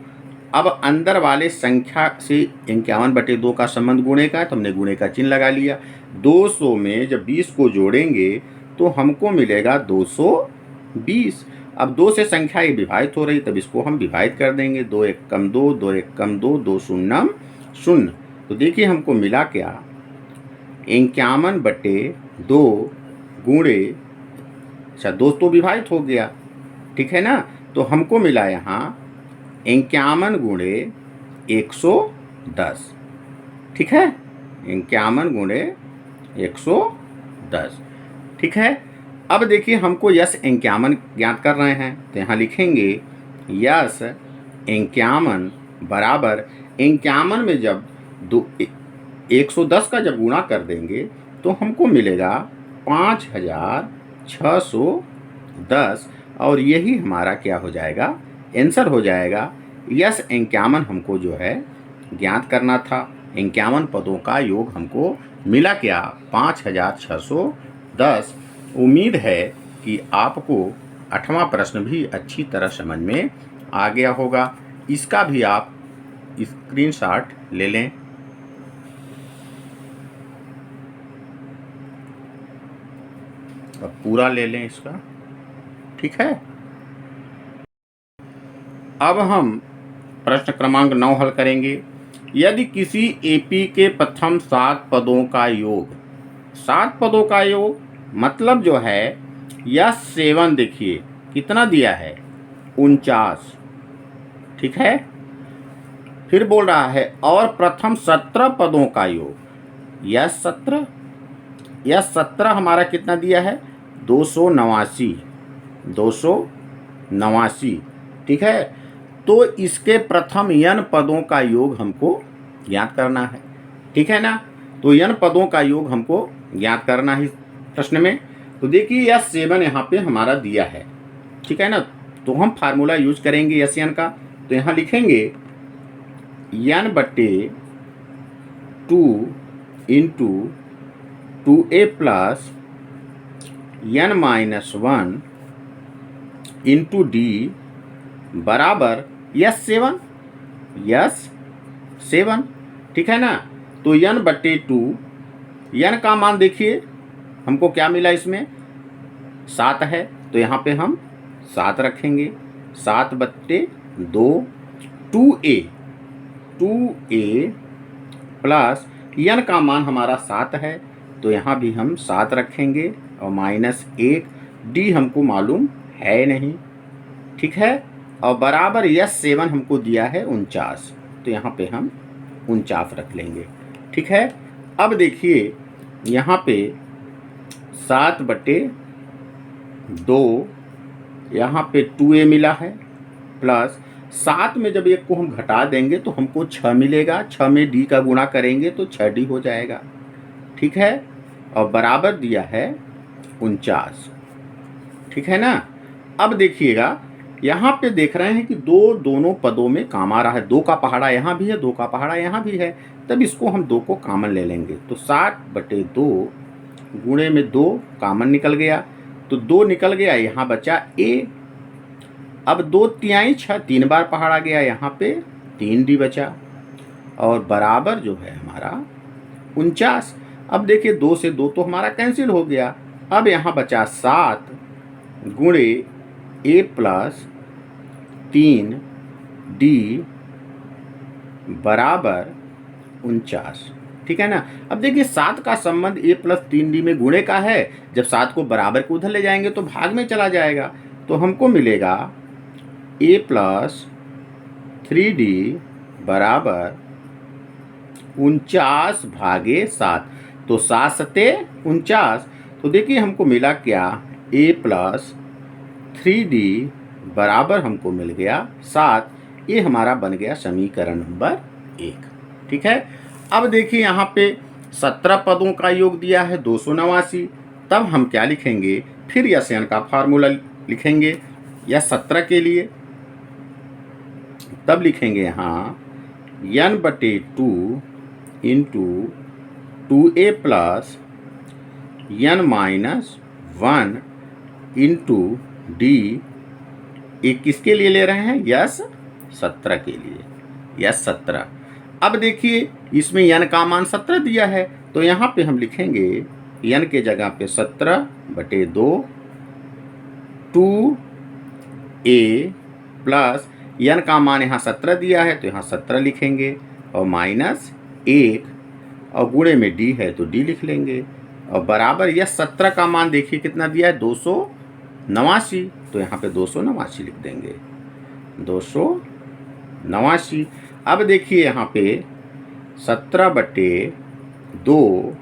अब अंदर वाले संख्या से 51/2 का संबंध गुणे का है तो हमने गुणे का चिन्ह लगा लिया। 200 में जब 20 को जोड़ेंगे तो हमको मिलेगा 220। अब 2 से संख्या ये विभाजित हो रही, तब इसको हम विभाजित कर देंगे, 2 एक कम 2, 2 एक कम 2, 2 शून्यम 0। तो देखिए हमको मिला क्या, 51/2 गुणे, अच्छा 2 तो विभाजित हो गया, ठीक है ना। तो हमको मिला यहाँ 51 गुणे 110, ठीक है, 51 गुणे 110, ठीक है। अब देखिए हमको यस 51 ज्ञात कर रहे हैं, तो यहाँ लिखेंगे यस 51 बराबर 51 में जब 110 का जब गुणा कर देंगे तो हमको मिलेगा 5610, और यही हमारा क्या हो जाएगा, आंसर हो जाएगा। यस 51 हमको जो है ज्ञात करना था, 51 पदों का योग हमको मिला क्या, 5610। उम्मीद है कि आपको 8वां प्रश्न भी अच्छी तरह समझ में आ गया होगा। इसका भी आप स्क्रीनशॉट ले लें। अब पूरा ले लें इसका, ठीक है। अब हम प्रश्न क्रमांक 9 हल करेंगे। यदि किसी एपी के प्रथम 7 पदों का योग, 7 पदों का योग मतलब जो है यह 7, देखिए कितना दिया है, 49, ठीक है। फिर बोल रहा है और प्रथम 17 पदों का योग, यह 17, यह 17 हमारा कितना दिया है, 289, ठीक है। तो इसके प्रथम n पदों का योग हमको ज्ञात करना है, ठीक है ना। तो n पदों का योग हमको ज्ञात करना है प्रश्न में। तो देखिए यह 7 यहाँ पे हमारा दिया है, ठीक है ना। तो हम फार्मूला यूज करेंगे यस n का, तो यहाँ लिखेंगे n/2 into 2a plus n-1 into D बराबर यस 7, ठीक है ना। तो n/2, n का मान देखिए हमको क्या मिला, इसमें 7 है, तो यहाँ पे हम 7 रखेंगे, 7/2, 2a प्लस n का मान हमारा 7 है, तो यहाँ भी हम 7 रखेंगे, और -1, डी हमको मालूम है नहीं, ठीक है। और बराबर यस 7 हमको दिया है 49, तो यहाँ पे हम 49 रख लेंगे, ठीक है। अब देखिए यहाँ पे 7/2, यहाँ पे 2a मिला है, प्लस 7 में जब 1 को हम घटा देंगे तो हमको 6 मिलेगा, 6 में d का गुणा करेंगे तो 6d हो जाएगा, ठीक है। और बराबर दिया है 49, ठीक है ना। अब देखिएगा यहाँ पे देख रहे हैं कि दोनों पदों में काम आ रहा है, 2 का पहाड़ा यहाँ भी है, 2 का पहाड़ा यहाँ भी है, तब इसको हम 2 को कॉमन ले लेंगे, तो 7/2 गुणे में 2 कॉमन निकल गया, तो 2 निकल गया, यहाँ बचा a। अब 2 तिहाई 6, 3 बार पहाड़ा गया, यहाँ पे 3d बचा, और बराबर जो है हमारा 49। अब देखिए 2 से 2 तो हमारा कैंसिल हो गया, अब यहाँ बचा 7 गुणे a प्लस 3 डी बराबर 49। ठीक है ना। अब देखिए 7 का संबंध a प्लस 3d में गुणे का है। जब 7 को बराबर के उधर ले जाएंगे तो भाग में चला जाएगा, तो हमको मिलेगा a प्लस 3d बराबर 49 भागे 7। तो 7 सते 49। तो देखिए हमको मिला क्या, a प्लस 3d बराबर हमको मिल गया 7। ये हमारा बन गया समीकरण नंबर 1। ठीक है। अब देखिए यहाँ पे 17 पदों का योग दिया है 289। तब हम क्या लिखेंगे, फिर यस एन का फार्मूला लिखेंगे या 17 के लिए। तब लिखेंगे यहाँ n/2 into 2a plus n-1 into D. ये किसके लिए ले रहे हैं, यस 17 के लिए, यस 17। अब देखिए इसमें n का मान 17 दिया है, तो यहाँ पे हम लिखेंगे n के जगह पे 17/2 2a प्लस n का मान यहाँ 17 दिया है तो यहाँ 17 लिखेंगे और माइनस 1 और गुणे में d है तो d लिख लेंगे और बराबर यह 17 का मान देखिए कितना दिया है 289, तो यहाँ पे 289 लिख देंगे 289। अब देखिए यहाँ पे 17/2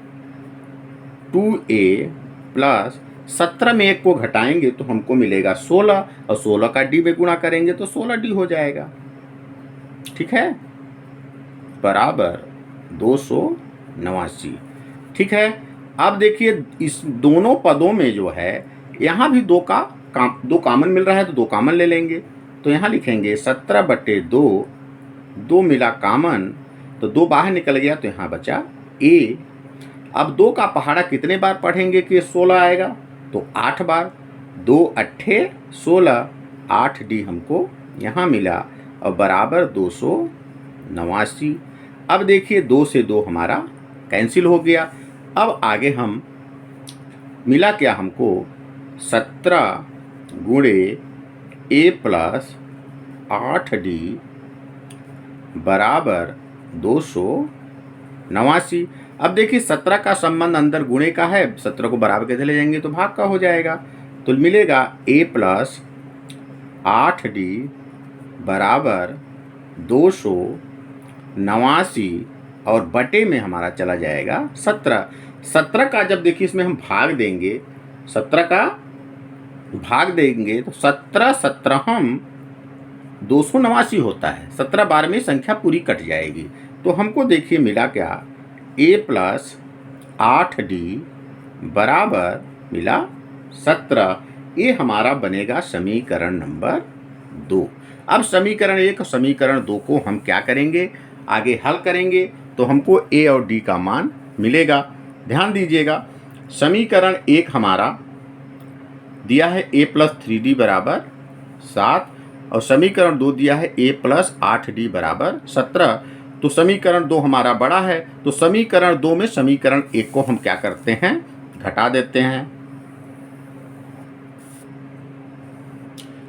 2a प्लस 17 में 1 को घटाएंगे तो हमको मिलेगा 16 और 16 का d में गुणा करेंगे तो 16d हो जाएगा। ठीक है, बराबर 289। ठीक है। अब देखिए इस दोनों पदों में जो है यहाँ भी दो कॉमन मिल रहा है तो 2 कॉमन ले लेंगे। तो यहाँ लिखेंगे 17/2 2 मिला कॉमन तो 2 बाहर निकल गया तो यहाँ बचा a। अब 2 का पहाड़ा कितने बार पढ़ेंगे कि 16 आएगा, तो 8 बार। 2 अट्ठे 16 8d हमको यहाँ मिला और बराबर 289। अब देखिए 2 से 2 हमारा कैंसिल हो गया। अब आगे हम मिला क्या हमको 17 गुणे a प्लस 8d बराबर 289। अब देखिए 17 का संबंध अंदर गुणे का है, 17 को बराबर के ले जाएंगे तो भाग का हो जाएगा। तो मिलेगा a प्लस 8d बराबर 289 और बटे में हमारा चला जाएगा 17। 17 का जब देखिए इसमें हम भाग देंगे, 17 का भाग देंगे तो 17 17 हम 289 होता है। 17 बार में संख्या पूरी कट जाएगी। तो हमको देखिए मिला क्या, a प्लस 8d बराबर मिला 17। ये हमारा बनेगा समीकरण नंबर 2। अब समीकरण 1 और समीकरण 2 को हम क्या करेंगे, आगे हल करेंगे तो हमको a और d का मान मिलेगा। ध्यान दीजिएगा, समीकरण 1 हमारा दिया है a प्लस 3d बराबर 7 और समीकरण 2 दिया है a प्लस 8d बराबर 17। तो समीकरण 2 हमारा बड़ा है, तो समीकरण 2 में समीकरण 1 को हम क्या करते हैं, घटा देते हैं।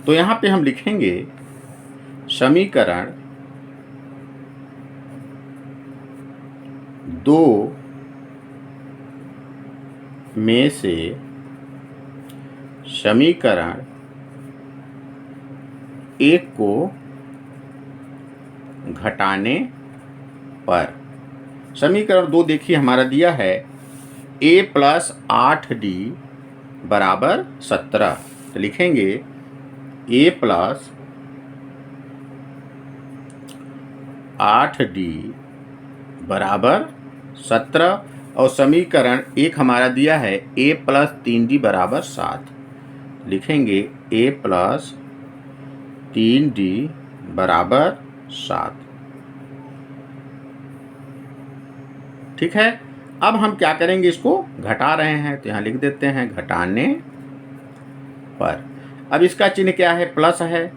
तो यहाँ पे हम लिखेंगे समीकरण 2 में से समीकरण 1 को घटाने पर समीकरण 2 देखिए हमारा दिया है a प्लस 8d बराबर 17। तो लिखेंगे a प्लस 8d बराबर 17 और समीकरण 1 हमारा दिया है a प्लस 3d बराबर 7। लिखेंगे a प्लस 3d बराबर 7। ठीक है। अब हम क्या करेंगे, इसको घटा रहे हैं तो यहाँ लिख देते हैं घटाने पर। अब इसका चिन्ह क्या है, प्लस है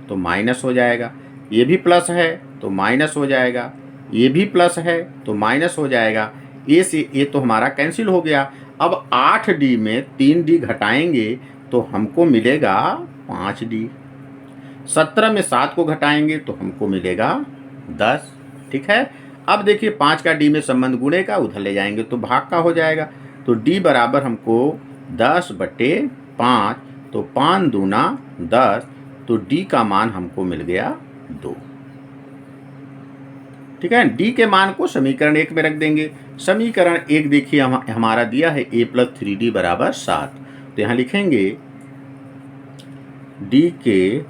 तो माइनस हो जाएगा, ये भी प्लस है तो माइनस हो जाएगा, ये भी प्लस है तो माइनस हो जाएगा। ए से ए तो हमारा कैंसिल हो गया। अब 8d में 3d घटाएंगे तो हमको मिलेगा 5d। 17 में 7 को घटाएंगे तो हमको मिलेगा 10। ठीक है, अब देखिए 5 का डी में संबंध गुणे का, उधर ले जाएंगे तो भाग का हो जाएगा। तो डी बराबर हमको 10/5, तो 5 दूना 10, तो डी का मान हमको मिल गया 2। ठीक है, डी के मान को समीकरण 1 में रख देंगे। समीकरण 1 देखिए हमारा दिया है a + 3d = 7। तो यहाँ लिखेंगे डी के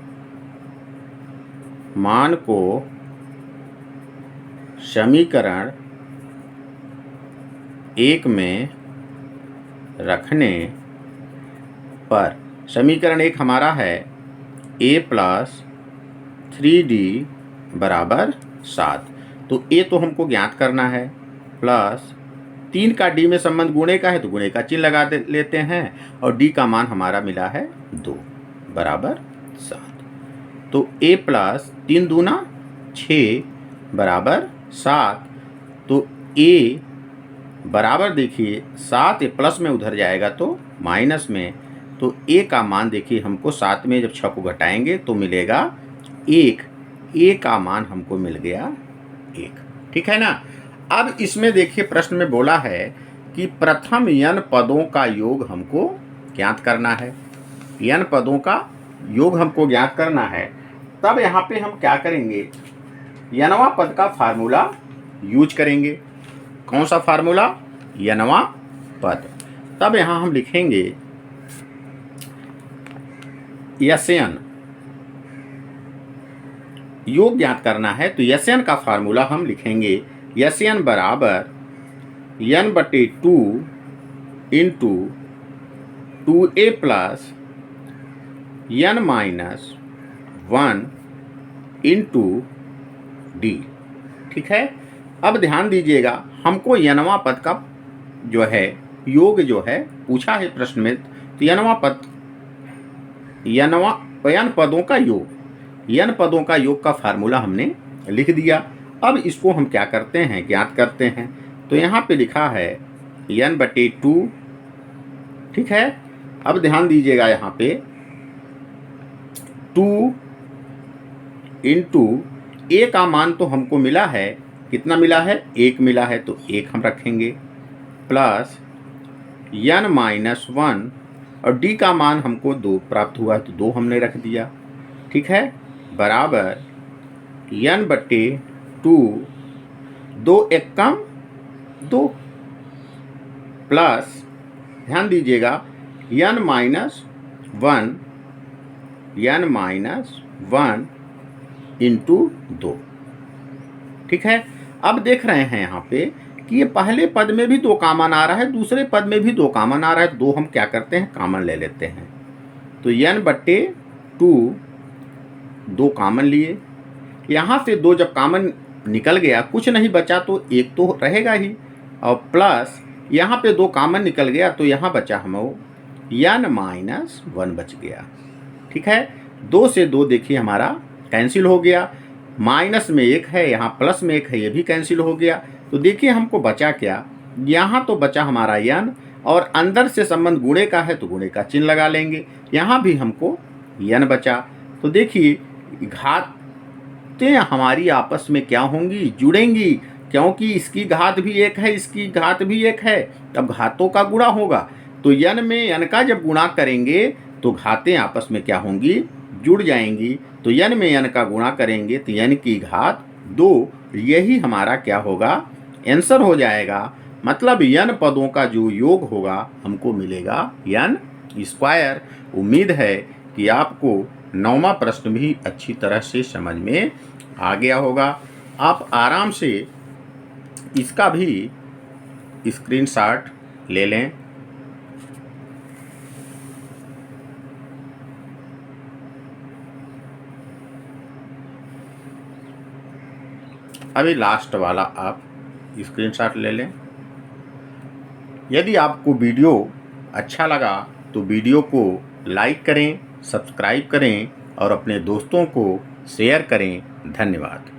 मान को समीकरण 1 में रखने पर, समीकरण 1 हमारा है a + 3d = 7। तो a तो हमको ज्ञात करना है, प्लस 3 का d में संबंध गुणे का है तो गुणे का चिन्ह लगा लेते हैं, और d का मान हमारा मिला है 2 = 7। तो a + 3 दूना 6 = 7। तो a बराबर देखिए 7 प्लस में उधर जाएगा तो माइनस में, तो a का मान देखिए हमको 7 में जब 6 को घटाएंगे तो मिलेगा 1। a का मान हमको मिल गया 1। ठीक है ना। अब इसमें देखिए प्रश्न में बोला है कि प्रथम n पदों का योग हमको ज्ञात करना है। n पदों का योग हमको ज्ञात करना है। तब यहाँ पे हम क्या करेंगे, nवां पद का फार्मूला यूज करेंगे। कौन सा फार्मूला, nवां पद। तब यहाँ हम लिखेंगे Sn, योग ज्ञात करना है तो Sn का फार्मूला हम लिखेंगे Sn बराबर n/2 into 2a + n-1 into d। ठीक है, अब ध्यान दीजिएगा हमको nवां पद का जो है योग जो है पूछा है प्रश्न में। तो nवां पद, n पदों का योग, n पदों का योग का फार्मूला हमने लिख दिया। अब इसको हम क्या करते हैं, ज्ञात करते हैं। तो यहाँ पे लिखा है n/2। ठीक है, अब ध्यान दीजिएगा यहाँ पे 2 इंटू a का मान तो हमको मिला है, कितना मिला है, 1 मिला है, तो 1 हम रखेंगे, प्लस n-1, और d का मान हमको 2 प्राप्त हुआ है तो 2 हमने रख दिया। ठीक है, बराबर n/2, 2 1 कम 2, प्लस ध्यान दीजिएगा n-1 इंटू 2। ठीक है, अब देख रहे हैं यहाँ पे कि ये पहले पद में भी 2 कॉमन आ रहा है, दूसरे पद में भी 2 कॉमन आ रहा है। 2 हम क्या करते हैं, कॉमन ले लेते हैं। तो n/2 2 कॉमन लिए, यहाँ से 2 जब कॉमन निकल गया, कुछ नहीं बचा तो 1 तो रहेगा ही, और प्लस यहाँ पे 2 कॉमन निकल गया तो यहाँ बचा हमें n-1 बच गया। ठीक है, 2 से 2 देखिए हमारा कैंसिल हो गया, माइनस में 1 है, यहाँ प्लस में 1 है, ये भी कैंसिल हो गया। तो देखिए हमको बचा क्या, यहाँ तो बचा हमारा n, और अंदर से संबंध गुणे का है तो गुणे का चिन्ह लगा लेंगे। यहाँ भी हमको n बचा। तो देखिए घातें हमारी आपस में क्या होंगी, जुड़ेंगी, क्योंकि इसकी घात भी 1 है, इसकी घात भी 1 है, तब घातों का गुणा होगा। तो n में n का जब गुणा करेंगे तो घातें आपस में क्या होंगी, जुड़ जाएंगी। तो n में n का गुणा करेंगे तो n की घात 2, यही हमारा क्या होगा, आंसर हो जाएगा। मतलब n पदों का जो योग होगा हमको मिलेगा n²। उम्मीद है कि आपको 9वां प्रश्न भी अच्छी तरह से समझ में आ गया होगा। आप आराम से इसका भी स्क्रीनशॉट ले लें। अभी लास्ट वाला आप स्क्रीनशॉट ले लें। यदि आपको वीडियो अच्छा लगा तो वीडियो को लाइक करें, सब्सक्राइब करें और अपने दोस्तों को शेयर करें। धन्यवाद।